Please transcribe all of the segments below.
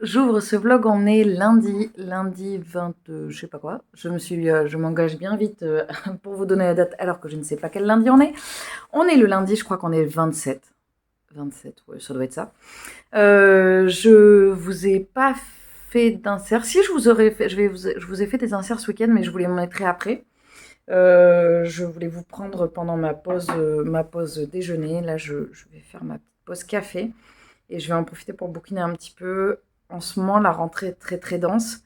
j'ouvre ce vlog, on est lundi 20, je sais pas quoi. Je m'engage bien vite pour vous donner la date alors que je ne sais pas quel lundi on est. On est le lundi, je crois qu'on est le 27. 27, ouais, ça doit être ça. Je vous ai pas fait d'insert. Si je vous aurais fait, je vous ai fait des inserts ce week-end, mais je vous les mettrai après. Je voulais vous prendre pendant ma pause déjeuner. Là, je vais faire ma petite pause café. Et je vais en profiter pour bouquiner un petit peu. En ce moment, la rentrée est très très dense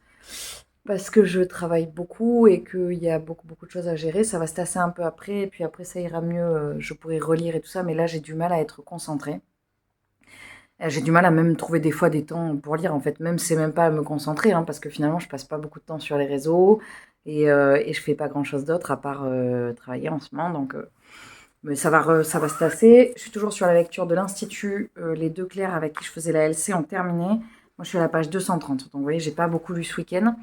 parce que je travaille beaucoup et qu'il y a beaucoup de choses à gérer. Ça va se tasser un peu après et puis après ça ira mieux. Je pourrai relire et tout ça, mais là j'ai du mal à être concentrée. J'ai du mal à même trouver des fois des temps pour lire en fait. Même c'est même pas à me concentrer hein, parce que finalement je passe pas beaucoup de temps sur les réseaux et je fais pas grand chose d'autre à part travailler en ce moment. Donc mais ça va se tasser. Je suis toujours sur la lecture de l'Institut. Les deux Claires avec qui je faisais la LC ont terminé. Moi, je suis à la page 230. Donc, vous voyez, j'ai pas beaucoup lu ce week-end.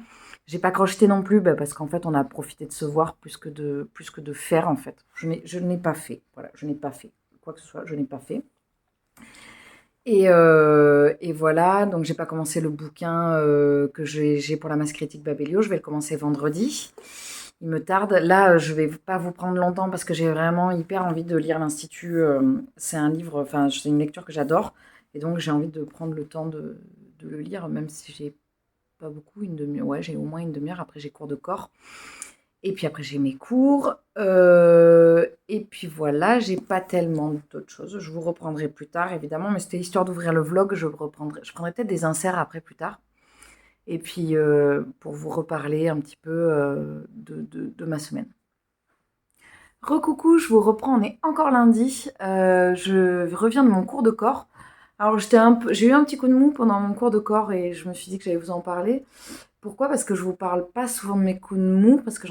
J'ai pas crocheté non plus, parce qu'en fait, on a profité de se voir plus que de faire, en fait. Je n'ai pas fait. Voilà, je n'ai pas fait. Quoi que ce soit, je n'ai pas fait. Et voilà, donc j'ai pas commencé le bouquin que j'ai pour la masse critique Babelio. Je vais le commencer vendredi. Il me tarde. Là, je vais pas vous prendre longtemps parce que j'ai vraiment hyper envie de lire l'Institut. C'est un livre, enfin, c'est une lecture que j'adore. Et donc, j'ai envie de prendre le temps de le lire, même si j'ai pas beaucoup, une demi-heure. Ouais, j'ai au moins une demi-heure. Après, j'ai cours de corps. Et puis après, j'ai mes cours. Et puis voilà, j'ai pas tellement d'autres choses. Je vous reprendrai plus tard, évidemment. Mais c'était histoire d'ouvrir le vlog. Je prendrai peut-être des inserts après, plus tard. Et puis, pour vous reparler un petit peu de ma semaine. Recoucou, je vous reprends, on est encore lundi. Je reviens de mon cours de corps. Alors, j'ai eu un petit coup de mou pendant mon cours de corps et je me suis dit que j'allais vous en parler. Pourquoi? Parce que je vous parle pas souvent de mes coups de mou, parce que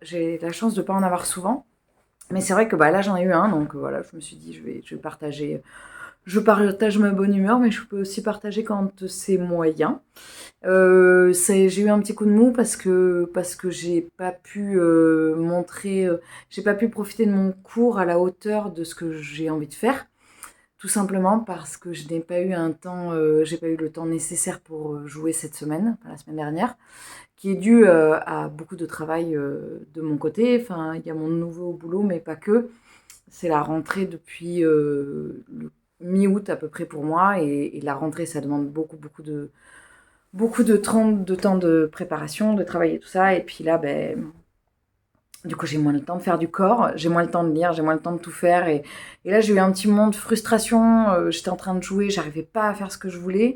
j'ai la chance de pas en avoir souvent. Mais c'est vrai que là, j'en ai eu un, donc voilà, je me suis dit, je vais partager. Je partage ma bonne humeur, mais je peux aussi partager quand c'est moyen. J'ai eu un petit coup de mou parce que j'ai pas pu j'ai pas pu profiter de mon cours à la hauteur de ce que j'ai envie de faire. Tout simplement parce que je n'ai pas eu j'ai pas eu le temps nécessaire pour jouer cette semaine, enfin, la semaine dernière, qui est dû à beaucoup de travail de mon côté. Enfin, il y a mon nouveau boulot, mais pas que. C'est la rentrée depuis le mi-août à peu près pour moi, et la rentrée, ça demande beaucoup de temps de préparation, de travailler tout ça, et puis là, du coup, j'ai moins le temps de faire du corps, j'ai moins le temps de lire, j'ai moins le temps de tout faire, et là, j'ai eu un petit moment de frustration, j'étais en train de jouer, j'arrivais pas à faire ce que je voulais,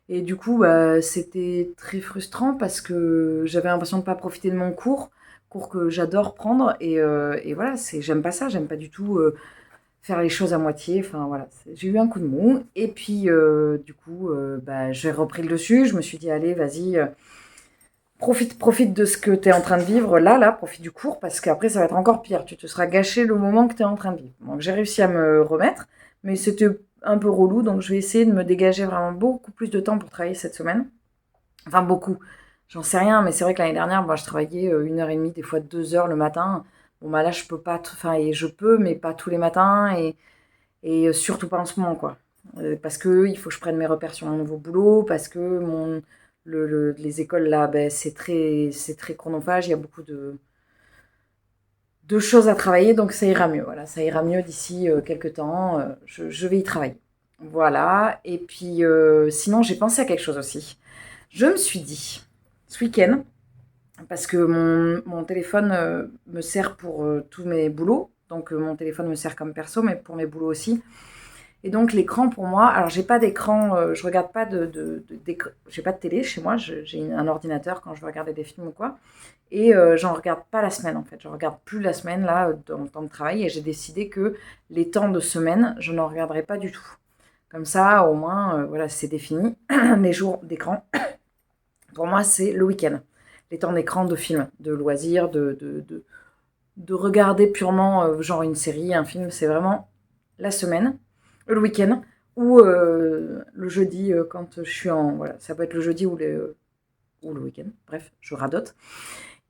et du coup, c'était très frustrant parce que j'avais l'impression de pas profiter de mon cours que j'adore prendre, et voilà, j'aime pas ça, j'aime pas du tout faire les choses à moitié. Enfin voilà, j'ai eu un coup de mou. Et puis du coup, j'ai repris le dessus. Je me suis dit, allez, vas-y, profite de ce que tu es en train de vivre là, profite du cours, parce qu'après, ça va être encore pire. Tu te seras gâché le moment que tu es en train de vivre. Donc j'ai réussi à me remettre, mais c'était un peu relou. Donc je vais essayer de me dégager vraiment beaucoup plus de temps pour travailler cette semaine. Enfin, beaucoup. J'en sais rien, mais c'est vrai que l'année dernière, je travaillais 1 heure et demie, des fois 2 heures le matin. Bon, là, je peux pas, enfin, et je peux, mais pas tous les matins. Et surtout pas en ce moment, quoi. Parce que il faut que je prenne mes repères sur mon nouveau boulot, parce que les écoles là, c'est très chronophage, il y a beaucoup de choses à travailler, donc ça ira mieux. Voilà, ça ira mieux d'ici quelques temps. Je vais y travailler. Voilà. Et puis sinon, j'ai pensé à quelque chose aussi. Je me suis dit, ce week-end, parce que mon téléphone me sert pour tous mes boulots, donc mon téléphone me sert comme perso, mais pour mes boulots aussi. Et donc l'écran pour moi, alors j'ai pas d'écran, je regarde pas j'ai pas de télé chez moi, j'ai un ordinateur quand je veux regarder des films ou quoi, et j'en regarde pas la semaine en fait, je regarde plus la semaine là dans le temps de travail, et j'ai décidé que les temps de semaine, je n'en regarderai pas du tout. Comme ça, au moins, voilà, c'est défini. Les jours d'écran, pour moi, c'est le week-end. Les temps d'écran de films, de loisirs, de regarder purement genre une série, un film, c'est vraiment la semaine, le week-end, ou le jeudi quand je suis en... Voilà, ça peut être le jeudi ou le week-end, bref, je radote.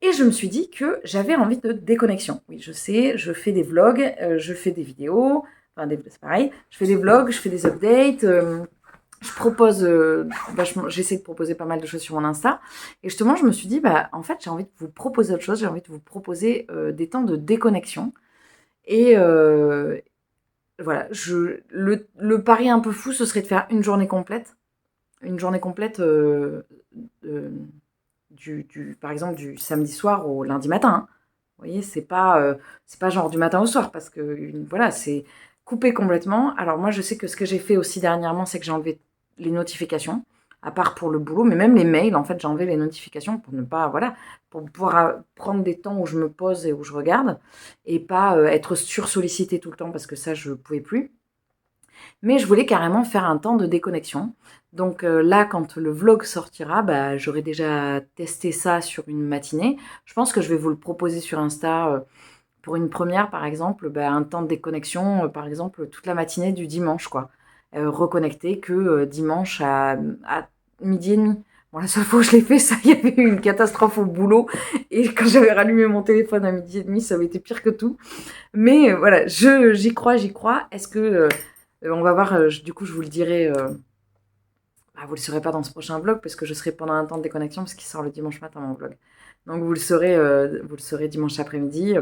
Et je me suis dit que j'avais envie de déconnexion. Oui, je sais, je fais des vlogs, je fais des vidéos, enfin c'est pareil, je fais des vlogs, je fais des updates, je propose vachement, j'essaie de proposer pas mal de choses sur mon Insta. Et justement, je me suis dit, bah, en fait, j'ai envie de vous proposer autre chose. J'ai envie de vous proposer des temps de déconnexion. Et voilà, le pari un peu fou, ce serait de faire une journée complète. Une journée complète, euh, par exemple, du samedi soir au lundi matin, hein. Vous voyez, c'est pas genre du matin au soir, parce que voilà, c'est coupé complètement. Alors moi, je sais que ce que j'ai fait aussi dernièrement, c'est que j'ai enlevé les notifications, à part pour le boulot, mais même les mails, en fait, j'ai enlevé les notifications pour ne pas, voilà, pour pouvoir prendre des temps où je me pose et où je regarde, et pas être sursollicité tout le temps, parce que ça, je pouvais plus. Mais je voulais carrément faire un temps de déconnexion. Donc là, quand le vlog sortira, bah, j'aurai déjà testé ça sur une matinée. Je pense que je vais vous le proposer sur Insta pour une première, par exemple, bah, un temps de déconnexion, par exemple, toute la matinée du dimanche, quoi. Reconnecter que dimanche à midi et demi. Bon, la seule fois où je l'ai fait, ça, il y avait eu une catastrophe au boulot. Et quand j'avais rallumé mon téléphone à midi et demi, ça avait été pire que tout. Mais voilà, j'y crois, j'y crois. Est-ce que on va voir, du coup, je vous le dirai. Vous le saurez pas dans ce prochain vlog, parce que je serai pendant un temps de déconnexion, parce qu'il sort le dimanche matin, mon vlog. Donc vous le saurez dimanche après-midi.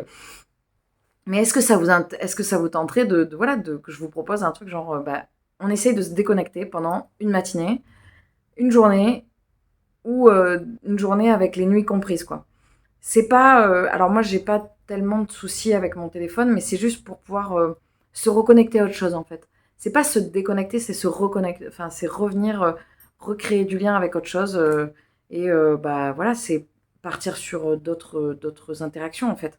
Mais est-ce que ça vous tenterait voilà, que je vous propose un truc genre, bah, on essaye de se déconnecter pendant une matinée, une journée, ou une journée avec les nuits comprises, quoi. C'est pas. Alors moi, j'ai pas tellement de soucis avec mon téléphone, mais c'est juste pour pouvoir se reconnecter à autre chose, en fait. C'est pas se déconnecter, c'est se reconnecter. Enfin, c'est revenir, recréer du lien avec autre chose. Et bah voilà, c'est partir sur d'autres interactions, en fait.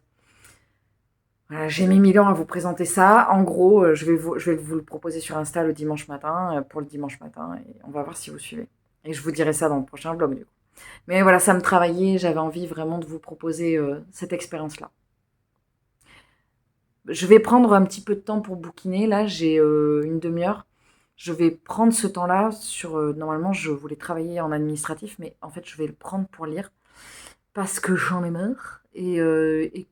Voilà, j'ai mis 1000 ans à vous présenter ça. En gros, je vais vous le proposer sur Insta le dimanche matin, pour le dimanche matin, et on va voir si vous suivez. Et je vous dirai ça dans le prochain vlog, du coup. Mais voilà, ça me travaillait, j'avais envie vraiment de vous proposer cette expérience-là. Je vais prendre un petit peu de temps pour bouquiner. Là, j'ai une demi-heure. Je vais prendre ce temps-là sur. Normalement, je voulais travailler en administratif, mais en fait, je vais le prendre pour lire parce que j'en ai marre et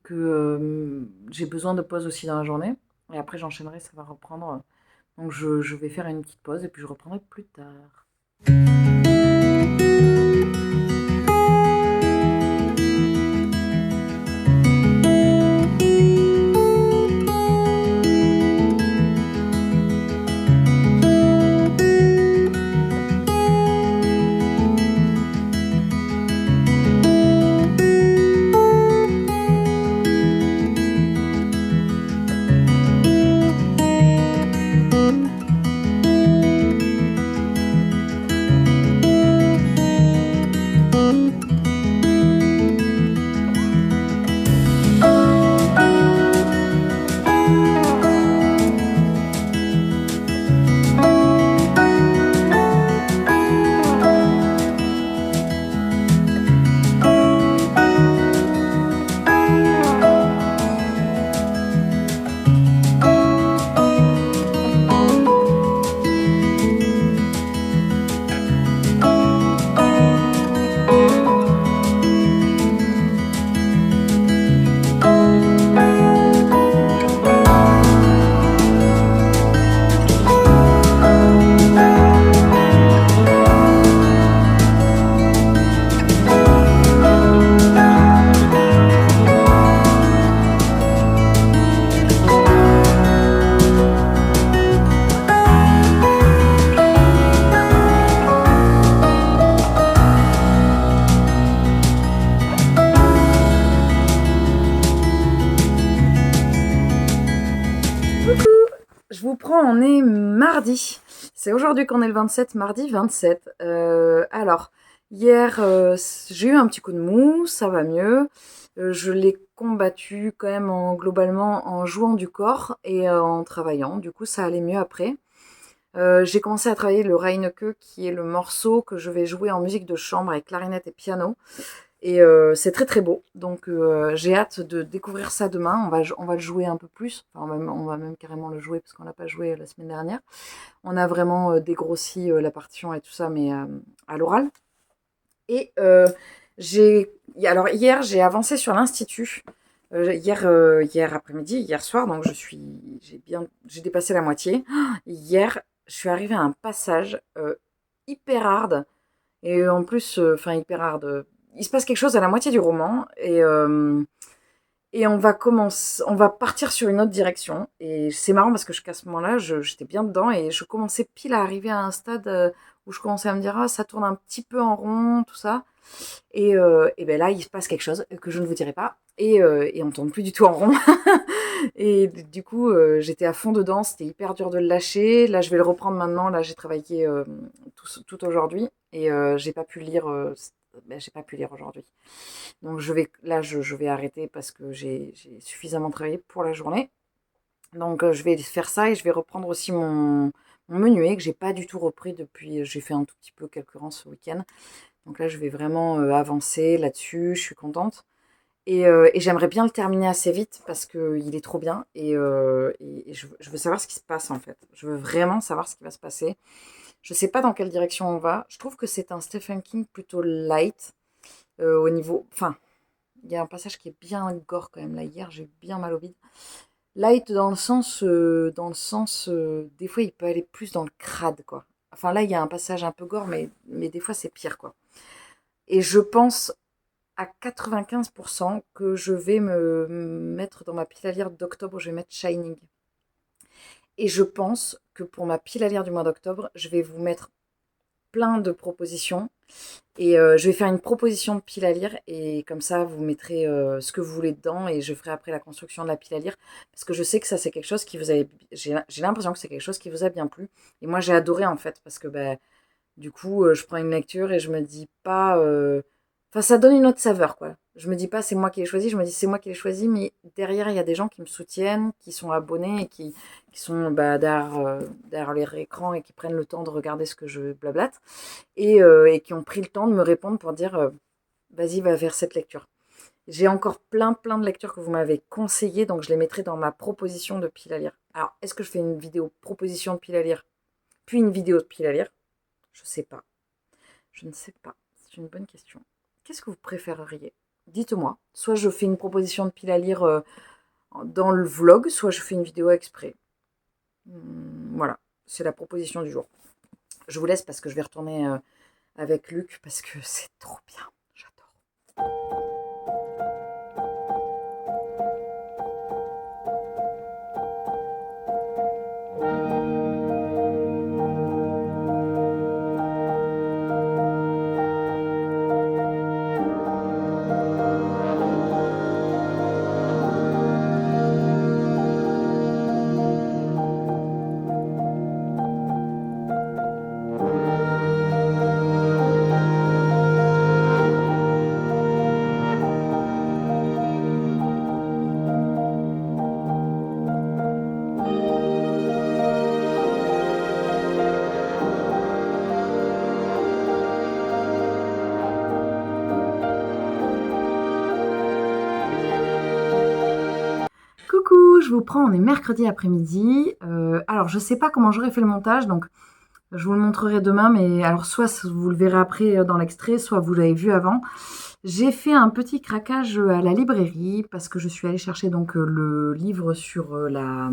que j'ai besoin de pause aussi dans la journée. Et après, j'enchaînerai, ça va reprendre. Donc, je vais faire une petite pause et puis je reprendrai plus tard. Je vous prends, on est mardi. C'est aujourd'hui qu'on est le 27, mardi 27. Alors, hier, j'ai eu un petit coup de mou, ça va mieux. Je l'ai combattu quand même globalement en jouant du corps et en travaillant. Du coup, ça allait mieux après. J'ai commencé à travailler le Reineke, qui est le morceau que je vais jouer en musique de chambre avec clarinette et piano. Et c'est très très beau. Donc j'ai hâte de découvrir ça demain. On va le jouer un peu plus. Enfin, on va même carrément le jouer parce qu'on l'a pas joué la semaine dernière. On a vraiment dégrossi la partition et tout ça, mais à l'oral. Et alors hier, j'ai avancé sur l'institut. Hier après-midi, hier soir, donc j'ai dépassé la moitié. Hier, je suis arrivée à un passage hyper hard. Et en plus, enfin hyper hard. Il se passe quelque chose à la moitié du roman et on va partir sur une autre direction. Et c'est marrant parce que jusqu'à ce moment-là, j'étais bien dedans et je commençais pile à arriver à un stade où je commençais à me dire ah ça tourne un petit peu en rond, tout ça. Et ben là, il se passe quelque chose que je ne vous dirai pas. Et on tourne plus du tout en rond. Et du coup, j'étais à fond dedans. C'était hyper dur de le lâcher. Là, je vais le reprendre maintenant. Là, j'ai travaillé tout aujourd'hui et j'ai pas pu lire. J'ai pas pu lire aujourd'hui. Donc je vais arrêter parce que j'ai suffisamment travaillé pour la journée. Donc je vais faire ça et je vais reprendre aussi mon menuet que j'ai pas du tout repris depuis. J'ai fait un tout petit peu quelques rangs ce week-end. Donc là, je vais vraiment avancer là-dessus. Je suis contente. Et j'aimerais bien le terminer assez vite parce qu'il est trop bien. Et je veux savoir ce qui se passe en fait. Je veux vraiment savoir ce qui va se passer. Je sais pas dans quelle direction on va. Je trouve que c'est un Stephen King plutôt light au niveau. Enfin, il y a un passage qui est bien gore quand même. Là, hier, j'ai eu bien mal au bide. Light dans le sens, des fois, il peut aller plus dans le crade, quoi. Enfin, là, il y a un passage un peu gore, mais des fois, c'est pire, quoi. Et je pense à 95% que je vais me mettre dans ma pile à lire d'octobre, je vais mettre Shining. Et je pense que pour ma pile à lire du mois d'octobre, je vais vous mettre plein de propositions. Et je vais faire une proposition de pile à lire. Et comme ça, vous mettrez ce que vous voulez dedans. Et je ferai après la construction de la pile à lire. Parce que je sais que ça, c'est quelque chose qui vous avez... J'ai l'impression que c'est quelque chose qui vous a bien plu. Et moi, j'ai adoré en fait. Parce que du coup, je prends une lecture et je me dis pas... Enfin, ça donne une autre saveur, quoi. Je me dis pas c'est moi qui l'ai choisi, je me dis c'est moi qui l'ai choisi, mais derrière, il y a des gens qui me soutiennent, qui sont abonnés et qui sont derrière leur écran et qui prennent le temps de regarder ce que je blablate et qui ont pris le temps de me répondre pour dire vas-y, va vers cette lecture. J'ai encore plein de lectures que vous m'avez conseillées, donc je les mettrai dans ma proposition de pile à lire. Alors, est-ce que je fais une vidéo proposition de pile à lire, puis une vidéo de pile à lire? Je sais pas. Je ne sais pas. C'est une bonne question. Qu'est-ce que vous préféreriez? Dites-moi. Soit je fais une proposition de pile à lire dans le vlog, soit je fais une vidéo exprès. Voilà, c'est la proposition du jour. Je vous laisse parce que je vais retourner avec Luc parce que c'est trop bien. J'adore. Coucou, je vous prends, on est mercredi après-midi. Alors, je sais pas comment j'aurais fait le montage, donc je vous le montrerai demain, mais alors soit vous le verrez après dans l'extrait, soit vous l'avez vu avant. J'ai fait un petit craquage à la librairie parce que je suis allée chercher donc le livre sur la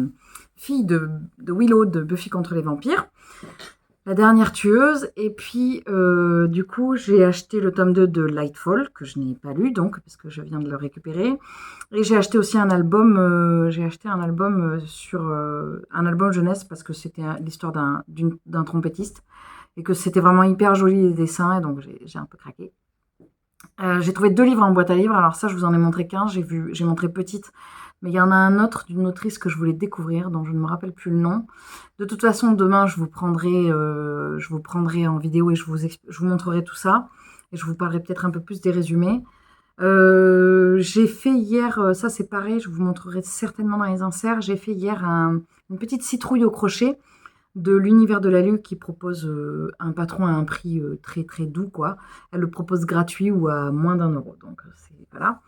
fille de Willow de Buffy contre les vampires. La dernière tueuse. Et puis, du coup, j'ai acheté le tome 2 de Lightfall, que je n'ai pas lu, donc, parce que je viens de le récupérer. Et j'ai acheté aussi un album, sur un album jeunesse, parce que c'était l'histoire d'un trompettiste, et que c'était vraiment hyper joli les dessins, et donc j'ai un peu craqué. J'ai trouvé 2 livres en boîte à livres, alors ça, je vous en ai montré qu'un, j'ai montré Petite, mais il y en a un autre d'une autrice que je voulais découvrir, dont je ne me rappelle plus le nom. De toute façon, demain, je vous prendrai en vidéo et je vous montrerai tout ça. Et je vous parlerai peut-être un peu plus des résumés. J'ai fait hier, ça c'est pareil, je vous montrerai certainement dans les inserts, j'ai fait hier une petite citrouille au crochet de l'univers de la Lune qui propose un patron à un prix très très doux, quoi. Elle le propose gratuit ou à moins d'1 euro. Donc voilà.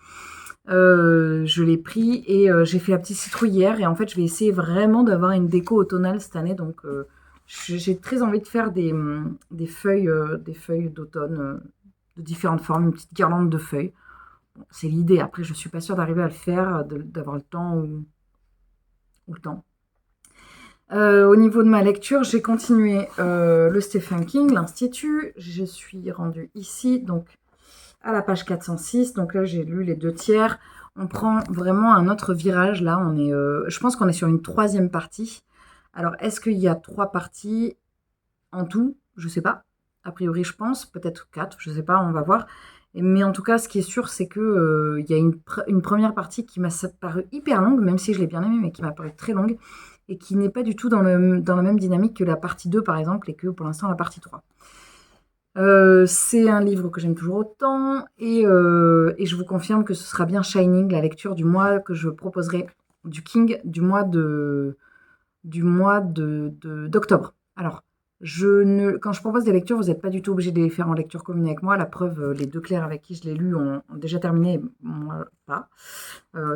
Je l'ai pris et j'ai fait la petite citrouille hier. Et en fait, je vais essayer vraiment d'avoir une déco automnale cette année. Donc j'ai très envie de faire des feuilles d'automne de différentes formes, une petite guirlande de feuilles. Bon, c'est l'idée. Après, je suis pas sûre d'arriver à le faire, d'avoir le temps ou le temps. Au niveau de ma lecture, j'ai continué le Stephen King, l'Institut. Je suis rendue ici, donc à la page 406. Donc là, j'ai lu les 2 tiers. On prend vraiment un autre virage. Là, je pense qu'on est sur une 3e partie. Alors, est-ce qu'il y a 3 parties en tout? Je sais pas. A priori, je pense. Peut-être 4. Je sais pas. On va voir. Mais en tout cas, ce qui est sûr, c'est que il y a une première partie qui m'a paru hyper longue, même si je l'ai bien aimée, mais qui m'a paru très longue et qui n'est pas du tout dans la même dynamique que la partie 2, par exemple, et que pour l'instant la partie 3. C'est un livre que j'aime toujours autant et je vous confirme que ce sera bien Shining, la lecture du mois que je proposerai du King d'octobre. Alors, quand je propose des lectures, vous n'êtes pas du tout obligé de les faire en lecture commune avec moi. La preuve, les 2 clercs avec qui je l'ai lu ont déjà terminé, moi pas.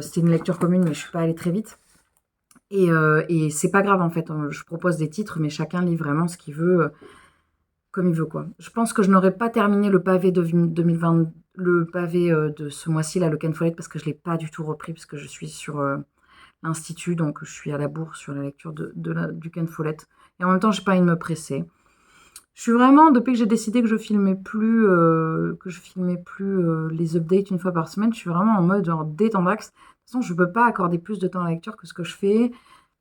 C'était une lecture commune, mais je suis pas allée très vite. Et c'est pas grave en fait. Je propose des titres, mais chacun lit vraiment ce qu'il veut, comme il veut quoi. Je pense que je n'aurais pas terminé le pavé de 2020, le pavé de ce mois-ci là, le Ken Follett, parce que je l'ai pas du tout repris, parce que je suis sur l'institut, donc je suis à la bourre sur la lecture du Ken Follett. Et en même temps, j'ai pas envie de me presser. Je suis vraiment, depuis que j'ai décidé que je filmais plus, les updates une fois par semaine, je suis vraiment en mode genre détendax. De toute façon, je peux pas accorder plus de temps à la lecture que ce que je fais.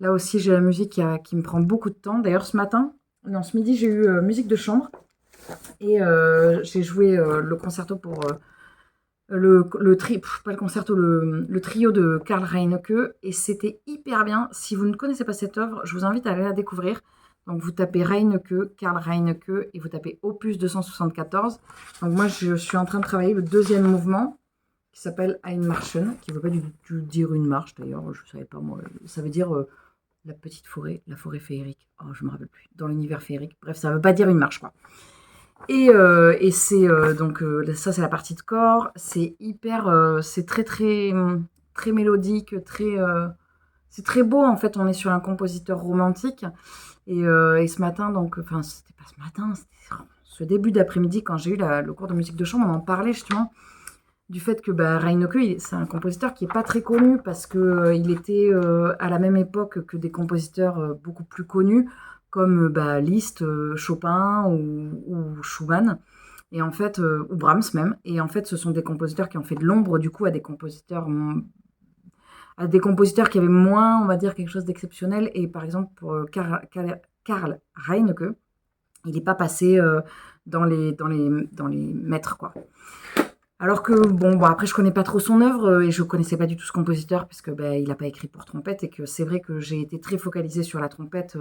Là aussi, j'ai la musique qui me prend beaucoup de temps. D'ailleurs, ce midi, j'ai eu musique de chambre et j'ai joué le concerto pour pas le concerto, le trio de Karl Reinecke, et c'était hyper bien. Si vous ne connaissez pas cette œuvre, je vous invite à aller la découvrir. Donc vous tapez Reinecke, Karl Reinecke, et vous tapez Opus 274. Donc moi, je suis en train de travailler le 2e mouvement, qui s'appelle Einmarschen, qui ne veut pas du tout dire une marche, d'ailleurs, je ne savais pas moi. Ça veut dire la petite forêt, la forêt féerique. Oh, je ne me rappelle plus. Dans l'univers féerique. Bref, ça ne veut pas dire une marche, quoi. Et c'est donc ça, c'est la partie de corps. C'est hyper, c'est très très très mélodique, c'est très beau en fait. On est sur un compositeur romantique et ce matin, donc, enfin, c'était pas ce matin, c'était ce début d'après-midi quand j'ai eu le cours de musique de chambre, on en parlait justement du fait que Reinecke, c'est un compositeur qui est pas très connu parce que il était à la même époque que des compositeurs beaucoup plus connus comme Liszt, Chopin ou Schumann. Et en fait, ou Brahms même. Et en fait, ce sont des compositeurs qui ont fait de l'ombre du coup à des compositeurs qui avaient moins, on va dire, quelque chose d'exceptionnel. Et par exemple, pour Karl Reinecke, il n'est pas passé dans les maîtres, quoi. Alors que, bon, après, je connais pas trop son œuvre et je connaissais pas du tout ce compositeur parce que il n'a pas écrit pour trompette et que c'est vrai que j'ai été très focalisée sur la trompette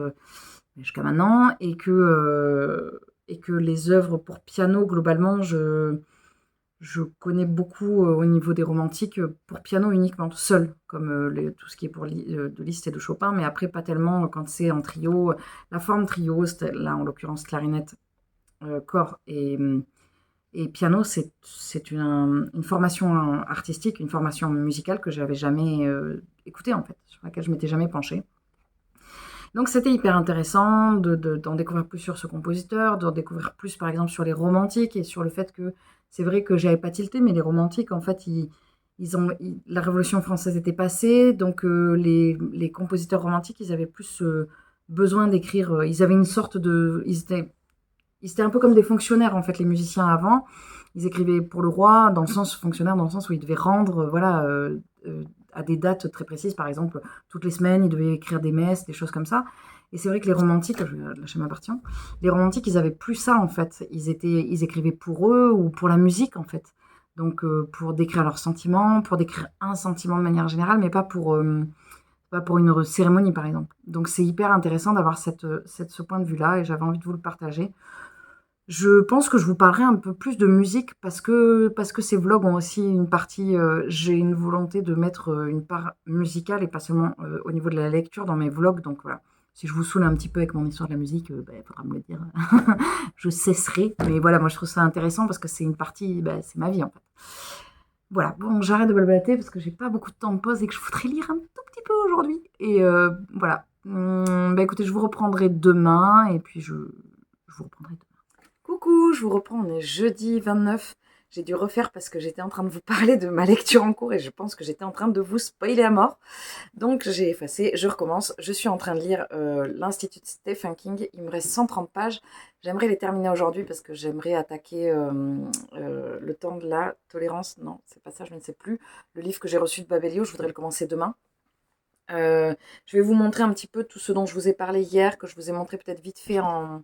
jusqu'à maintenant et que les œuvres pour piano, globalement, je connais beaucoup au niveau des romantiques pour piano uniquement, seul, comme tout ce qui est de Liszt et de Chopin, mais après pas tellement quand c'est en trio. La forme trio, là en l'occurrence clarinette, corps et piano, c'est une formation artistique, une formation musicale que j'avais jamais écoutée en fait, sur laquelle je m'étais jamais penchée. Donc c'était hyper intéressant d'en découvrir plus sur ce compositeur, d'en découvrir plus par exemple sur les romantiques et sur le fait que c'est vrai que j'avais pas tilté, mais les romantiques en fait la Révolution française était passée, donc les compositeurs romantiques ils avaient plus besoin d'écrire, ils avaient une sorte de, ils étaient un peu comme des fonctionnaires en fait les musiciens avant. Ils écrivaient pour le roi dans le sens fonctionnaire, dans le sens où ils devaient rendre à des dates très précises, par exemple toutes les semaines ils devaient écrire des messes, des choses comme ça. Et c'est vrai que les romantiques, je vais lâcher ma partie, les romantiques ils avaient plus ça en fait. Ils écrivaient pour eux ou pour la musique en fait. Donc pour décrire leurs sentiments, pour décrire un sentiment de manière générale, mais pas pour une cérémonie par exemple. Donc c'est hyper intéressant d'avoir ce point de vue là et j'avais envie de vous le partager. Je pense que je vous parlerai un peu plus de musique parce que ces vlogs ont aussi une partie, j'ai une volonté de mettre une part musicale et pas seulement au niveau de la lecture dans mes vlogs. Donc voilà, si je vous saoule un petit peu avec mon histoire de la musique, il faudra me le dire. Je cesserai. Mais voilà, moi je trouve ça intéressant parce que c'est une partie, c'est ma vie en fait. Voilà, bon, j'arrête de blablater parce que j'ai pas beaucoup de temps de pause et que je voudrais lire un tout petit peu aujourd'hui. Et voilà. Écoutez, je vous reprendrai demain et puis je vous reprendrai demain. Coucou, je vous reprends, on est jeudi 29. J'ai dû refaire parce que j'étais en train de vous parler de ma lecture en cours et je pense que j'étais en train de vous spoiler à mort. Donc j'ai effacé, je recommence. Je suis en train de lire l'Institut de Stephen King. Il me reste 130 pages. J'aimerais les terminer aujourd'hui parce que j'aimerais attaquer Le temps de la tolérance. Non, c'est pas ça, je ne sais plus. Le livre que j'ai reçu de Babelio, je voudrais le commencer demain. Je vais vous montrer un petit peu tout ce dont je vous ai parlé hier, que je vous ai montré peut-être vite fait en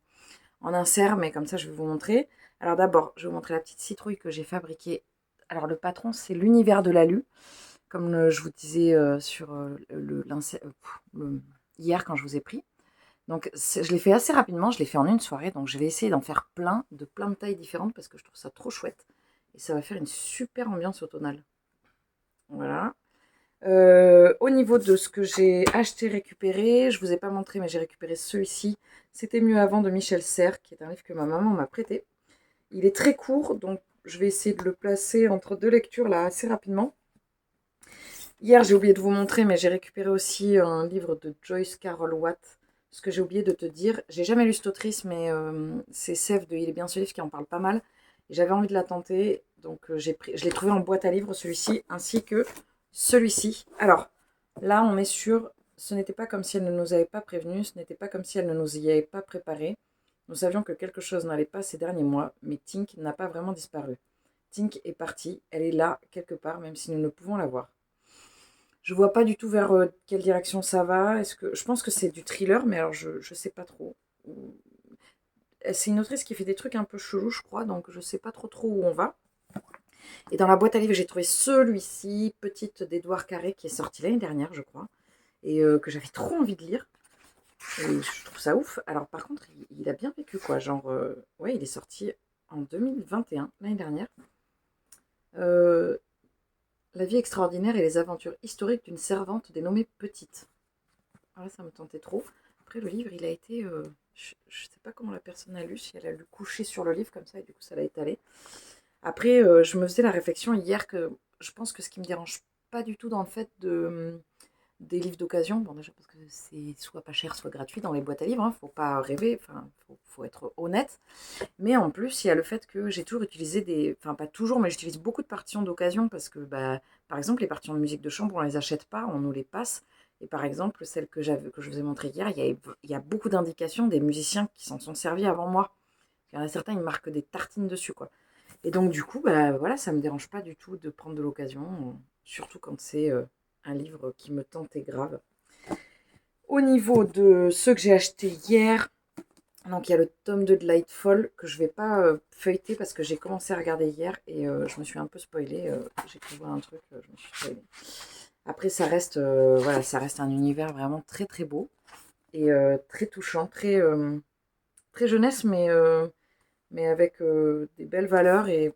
insert, mais comme ça je vais vous montrer. Alors d'abord, je vais vous montrer la petite citrouille que j'ai fabriquée. Alors le patron, c'est l'univers de l'alu, comme je vous disais sur hier quand je vous ai pris. Donc je l'ai fait assez rapidement, je l'ai fait en une soirée, donc je vais essayer d'en faire plein de tailles différentes parce que je trouve ça trop chouette. Et ça va faire une super ambiance automnale. Voilà. Au niveau de ce que j'ai acheté, récupéré, je ne vous ai pas montré, mais j'ai récupéré celui-ci. C'était mieux avant de Michel Serres, qui est un livre que ma maman m'a prêté. Il est très court, donc je vais essayer de le placer entre deux lectures là assez rapidement. Hier, j'ai oublié de vous montrer, mais j'ai récupéré aussi un livre de Joyce Carol Watt. Ce que j'ai oublié de te dire, j'ai jamais lu cette autrice, mais c'est Sève de Il est bien ce livre qui en parle pas mal. J'avais envie de la tenter, donc je l'ai trouvé en boîte à livres, celui-ci, ainsi que celui-ci. Alors, là, on est sur ce n'était pas comme si elle ne nous avait pas prévenus, ce n'était pas comme si elle ne nous y avait pas préparés. Nous savions que quelque chose n'allait pas ces derniers mois, mais Tink n'a pas vraiment disparu. Tink est partie, elle est là, quelque part, même si nous ne pouvons la voir. Je vois pas du tout vers quelle direction ça va. Je pense que c'est du thriller, mais alors je sais pas trop. C'est une autrice qui fait des trucs un peu chelous, je crois, donc je sais pas trop où on va. Et dans la boîte à livres, j'ai trouvé celui-ci, Petite d'Édouard Carré, qui est sorti l'année dernière, je crois, et que j'avais trop envie de lire. Et je trouve ça ouf. Alors par contre, il a bien vécu, quoi. Genre, ouais, il est sorti en 2021, l'année dernière. La vie extraordinaire et les aventures historiques d'une servante dénommée Petite. Alors là, ça me tentait trop. Après, le livre, il a été... je ne sais pas comment la personne a lu, si elle a lu couché sur le livre comme ça, et du coup, ça l'a étalé. Après, je me faisais la réflexion hier que je pense que ce qui me dérange pas du tout dans le fait des livres d'occasion, bon déjà parce que c'est soit pas cher, soit gratuit dans les boîtes à livres, hein, faut pas rêver, enfin, faut être honnête. Mais en plus, il y a le fait que j'ai toujours utilisé enfin pas toujours, mais j'utilise beaucoup de partitions d'occasion parce que, bah, par exemple, les partitions de musique de chambre, on les achète pas, on nous les passe. Et par exemple, celle que je vous ai montrée hier, il y a beaucoup d'indications des musiciens qui s'en sont servis avant moi. Il y en a certains, ils marquent des tartines dessus, quoi. Et donc, du coup, bah, voilà, ça me dérange pas du tout de prendre de l'occasion, surtout quand c'est un livre qui me tentait grave. Au niveau de ceux que j'ai achetés hier, donc il y a le tome 2 de Lightfall que je vais pas feuilleter parce que j'ai commencé à regarder hier et je me suis un peu spoilée. J'ai cru voir un truc, je me suis spoilée. Après, voilà, ça reste un univers vraiment très très beau et très touchant, très jeunesse, mais avec des belles valeurs et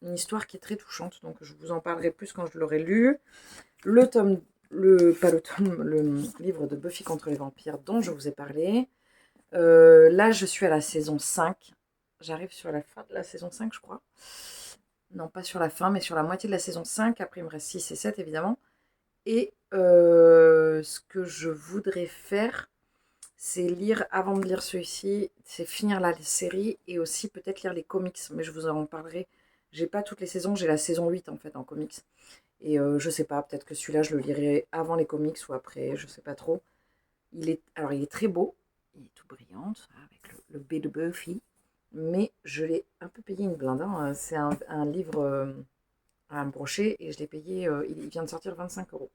une histoire qui est très touchante. Donc je vous en parlerai plus quand je l'aurai lu. Pas le tome, le livre de Buffy contre les vampires dont je vous ai parlé. Là, je suis à la saison 5. J'arrive sur la fin de la saison 5, je crois. Non, pas sur la fin, mais sur la moitié de la saison 5. Après, il me reste 6 et 7, évidemment. Et ce que je voudrais faire, c'est lire, avant de lire celui-ci, c'est finir la série et aussi peut-être lire les comics. Mais je vous en parlerai. J'ai pas toutes les saisons, j'ai la saison 8 en fait en comics. Et je sais pas, peut-être que celui-là, je le lirai avant les comics ou après, je sais pas trop. Alors, il est très beau, il est tout brillant, avec le B de Buffy, mais je l'ai un peu payé une blinde. Hein. C'est un livre à un brochet et je l'ai payé, il vient de sortir 25 €.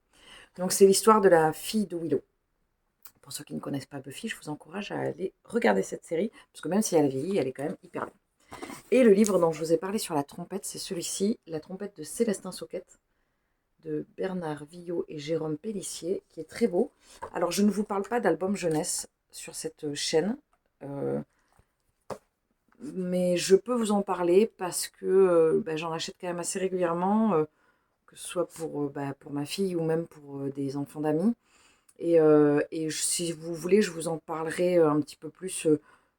Donc, c'est l'histoire de la fille de Willow. Pour ceux qui ne connaissent pas Buffy, je vous encourage à aller regarder cette série, parce que même si elle vieillit, elle est quand même hyper bien. Et le livre dont je vous ai parlé sur la trompette, c'est celui-ci, La trompette de Célestin Sauquette, de Bernard Villot et Jérôme Pellissier, qui est très beau. Alors, je ne vous parle pas d'album jeunesse sur cette chaîne, mais je peux vous en parler parce que j'en achète quand même assez régulièrement, que ce soit pour ma fille ou même pour des enfants d'amis. Et si vous voulez, je vous en parlerai un petit peu plus.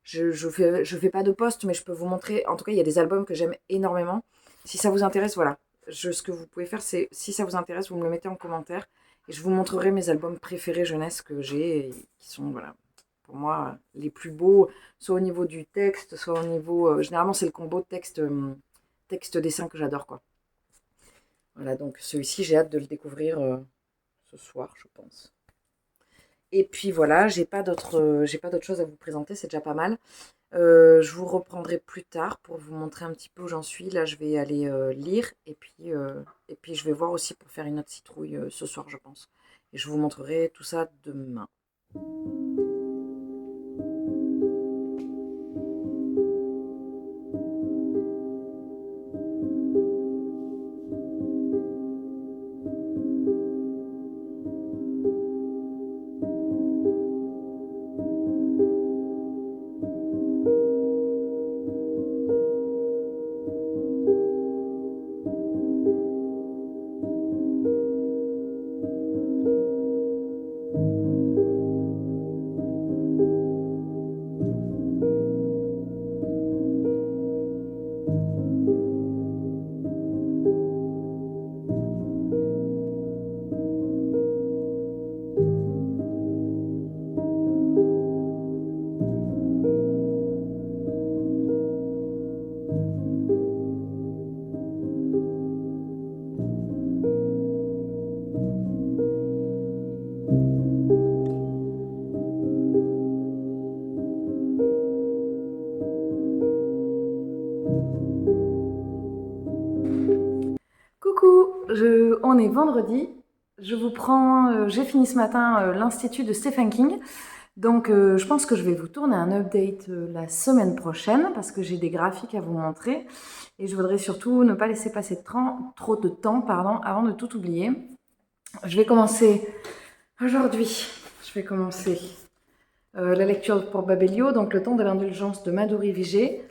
Je fais pas de post, mais je peux vous montrer. En tout cas, il y a des albums que j'aime énormément. Si ça vous intéresse, voilà. Ce que vous pouvez faire, c'est, si ça vous intéresse, vous me le mettez en commentaire. Et je vous montrerai mes albums préférés jeunesse que j'ai, et qui sont, voilà, pour moi, les plus beaux, soit au niveau du texte, soit au niveau... généralement, c'est le combo de texte texte-dessin que j'adore, quoi. Voilà, donc celui-ci, j'ai hâte de le découvrir ce soir, je pense. Et puis voilà, j'ai pas d'autres choses à vous présenter, c'est déjà pas mal. Je vous reprendrai plus tard pour vous montrer un petit peu où j'en suis. Là, je vais aller lire et puis je vais voir aussi pour faire une autre citrouille ce soir, je pense. Et je vous montrerai tout ça demain. Coucou, on est vendredi. J'ai fini ce matin l'Institut de Stephen King. Donc je pense que je vais vous tourner un update la semaine prochaine parce que j'ai des graphiques à vous montrer. Et je voudrais surtout ne pas laisser passer trop de temps avant de tout oublier. Je vais commencer aujourd'hui. Je vais commencer la lecture pour Babelio, donc Le temps de l'indulgence de Madhuri Vijay.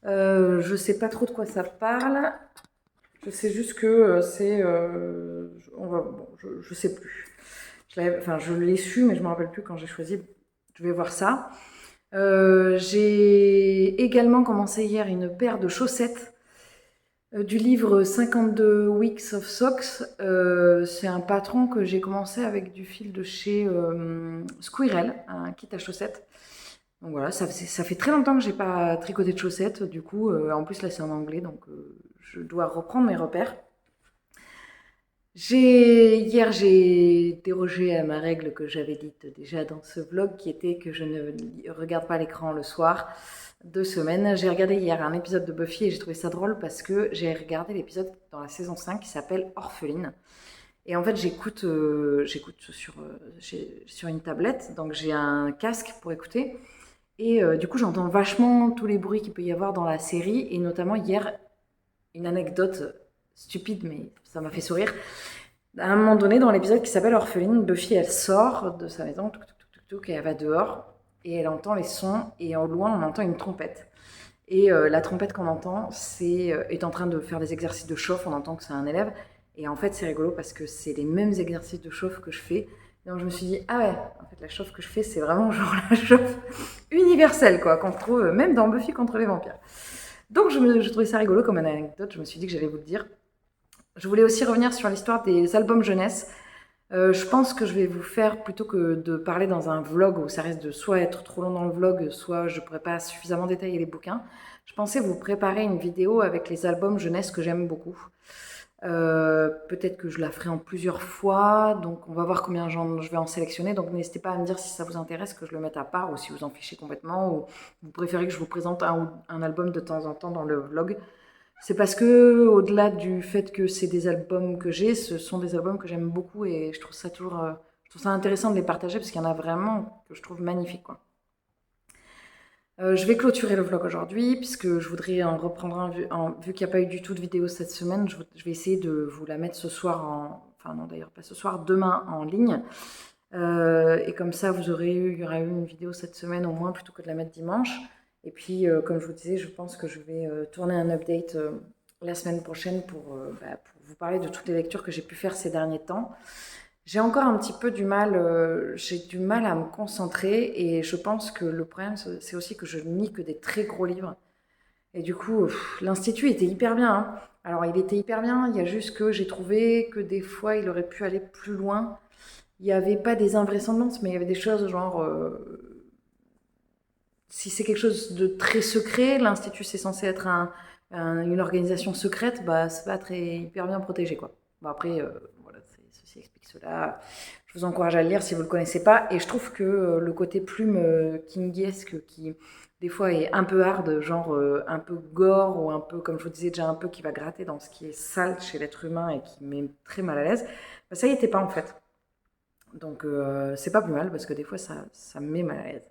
Je sais pas trop de quoi ça parle. Je sais juste que c'est... je sais plus. Je l'ai su, mais je me rappelle plus quand j'ai choisi. Je vais voir ça. J'ai également commencé hier une paire de chaussettes du livre 52 Weeks of Socks. C'est un patron que j'ai commencé avec du fil de chez Squirrel, un kit à chaussettes. Donc voilà, ça fait très longtemps que j'ai pas tricoté de chaussettes. Du coup, en plus là c'est en anglais, donc je dois reprendre mes repères. Hier, j'ai dérogé à ma règle que j'avais dite déjà dans ce vlog, qui était que je ne regarde pas l'écran le soir. 2 semaines. J'ai regardé hier un épisode de Buffy et j'ai trouvé ça drôle parce que j'ai regardé l'épisode dans la saison 5 qui s'appelle Orpheline. Et en fait, j'écoute sur une tablette, donc j'ai un casque pour écouter. Et du coup, j'entends vachement tous les bruits qu'il peut y avoir dans la série. Et notamment hier, une anecdote stupide, mais ça m'a fait sourire. À un moment donné, dans l'épisode qui s'appelle Orpheline, Buffy, elle sort de sa maison, et elle va dehors, et elle entend les sons, et au loin, on entend une trompette. Et la trompette qu'on entend, est en train de faire des exercices de chauffe, on entend que c'est un élève, et en fait, c'est rigolo parce que c'est les mêmes exercices de chauffe que je fais. Donc je me suis dit, ah ouais, en fait, la chauffe que je fais, c'est vraiment genre la chauffe universelle, quoi, qu'on retrouve même dans Buffy contre les vampires. Donc je trouvais ça rigolo comme une anecdote, je me suis dit que j'allais vous le dire. Je voulais aussi revenir sur l'histoire des albums jeunesse. Je pense que je vais vous faire, plutôt que de parler dans un vlog où ça risque de soit être trop long dans le vlog, soit je ne pourrais pas suffisamment détailler les bouquins, je pensais vous préparer une vidéo avec les albums jeunesse que j'aime beaucoup. Peut-être que je la ferai en plusieurs fois, donc on va voir combien je vais en sélectionner. Donc n'hésitez pas à me dire si ça vous intéresse que je le mette à part ou si vous en fichez complètement ou vous préférez que je vous présente un album de temps en temps dans le vlog. C'est parce que, au-delà du fait que c'est des albums que j'ai, ce sont des albums que j'aime beaucoup et je trouve ça intéressant de les partager parce qu'il y en a vraiment que je trouve magnifiques, quoi. Je vais clôturer le vlog aujourd'hui puisque je voudrais en reprendre un, vu qu'il n'y a pas eu du tout de vidéo cette semaine, je vais essayer de vous la mettre ce soir enfin non d'ailleurs pas ce soir, demain en ligne. Et comme ça il y aura eu une vidéo cette semaine au moins plutôt que de la mettre dimanche. Et puis comme je vous disais, je pense que je vais tourner un update la semaine prochaine pour vous parler de toutes les lectures que j'ai pu faire ces derniers temps. J'ai encore un petit peu du mal à me concentrer et je pense que le problème c'est aussi que je ne lis que des très gros livres. Et du coup, l'Institut était hyper bien, hein. Alors il était hyper bien, il y a juste que j'ai trouvé que des fois il aurait pu aller plus loin. Il n'y avait pas des invraisemblances, mais il y avait des choses genre... si c'est quelque chose de très secret, l'Institut c'est censé être une organisation secrète, bah, c'est pas très hyper bien protégé, quoi. Bon, après, voilà, ceci explique cela. Je vous encourage à le lire si vous le connaissez pas. Et je trouve que le côté plume kingiesque, qui des fois est un peu hard, genre un peu gore, ou un peu, comme je vous disais déjà, un peu qui va gratter dans ce qui est sale chez l'être humain et qui met très mal à l'aise, bah, ça y était pas en fait. Donc c'est pas plus mal parce que des fois ça me met mal à l'aise.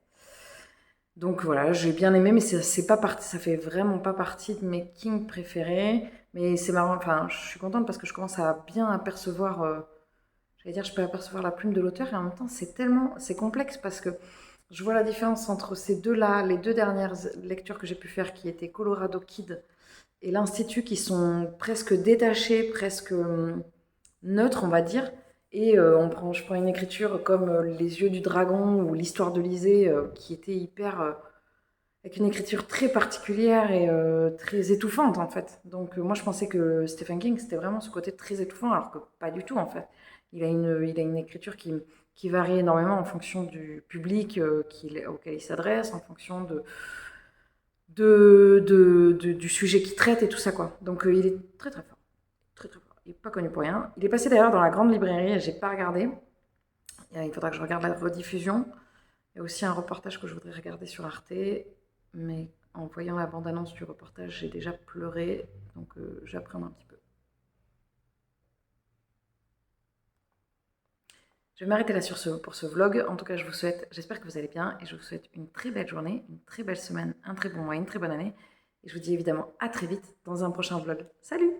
Donc voilà, j'ai bien aimé, mais c'est pas parti, ça fait vraiment pas partie de mes kings préférés. Mais c'est marrant, enfin, je suis contente parce que je commence à bien apercevoir, j'allais dire, je peux apercevoir la plume de l'auteur et en même temps, c'est complexe parce que je vois la différence entre ces deux-là, les deux dernières lectures que j'ai pu faire qui étaient Colorado Kid et l'Institut qui sont presque détachés, presque neutres, on va dire. Et je prends une écriture comme Les yeux du dragon ou L'histoire de Lysée qui était hyper avec une écriture très particulière et très étouffante en fait. Donc moi je pensais que Stephen King c'était vraiment ce côté très étouffant alors que pas du tout en fait. Il a une écriture qui varie énormément en fonction du public auquel il s'adresse, en fonction du sujet qu'il traite et tout ça quoi. Donc il est très très fort. Très très fort. Il n'est pas connu pour rien. Il est passé d'ailleurs dans la grande librairie et j'ai pas regardé. Il faudra que je regarde la rediffusion. Il y a aussi un reportage que je voudrais regarder sur Arte, mais en voyant la bande-annonce du reportage, j'ai déjà pleuré, donc j'appréhende un petit peu. Je vais m'arrêter là pour ce vlog. En tout cas, j'espère que vous allez bien et je vous souhaite une très belle journée, une très belle semaine, un très bon mois, une très bonne année. Et je vous dis évidemment à très vite dans un prochain vlog. Salut!